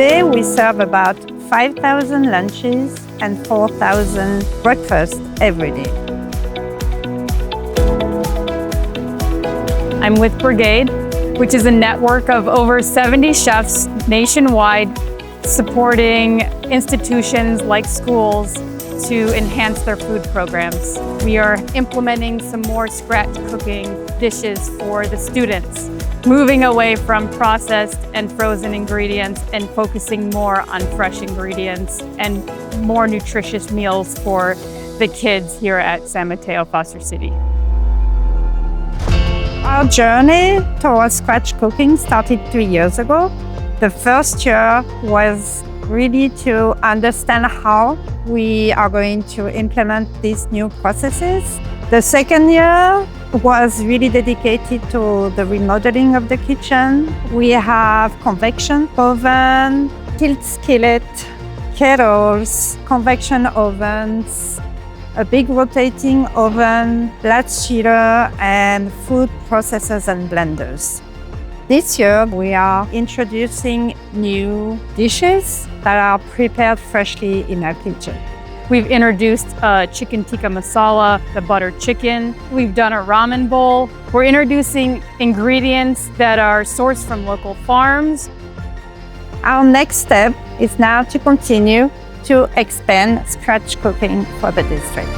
Today, we serve about 5,000 lunches and 4,000 breakfasts every day. I'm with Brigade, which is a network of over 70 chefs nationwide supporting institutions like schools to enhance their food programs. We are implementing some more scratch cooking dishes for the students, moving away from processed and frozen ingredients and focusing more on fresh ingredients and more nutritious meals for the kids here at San Mateo-Foster City. Our journey towards scratch cooking started 3 years ago. The first year was really to understand how we are going to implement these new processes. The second year was really dedicated to the remodeling of the kitchen. We have convection oven, tilt skillet, kettles, convection ovens, a big rotating oven, latch chiller, and food processors and blenders. This year, we are introducing new dishes that are prepared freshly in our kitchen. We've introduced chicken tikka masala, the butter chicken. We've done a ramen bowl. We're introducing ingredients that are sourced from local farms. Our next step is now to continue to expand scratch cooking for the district.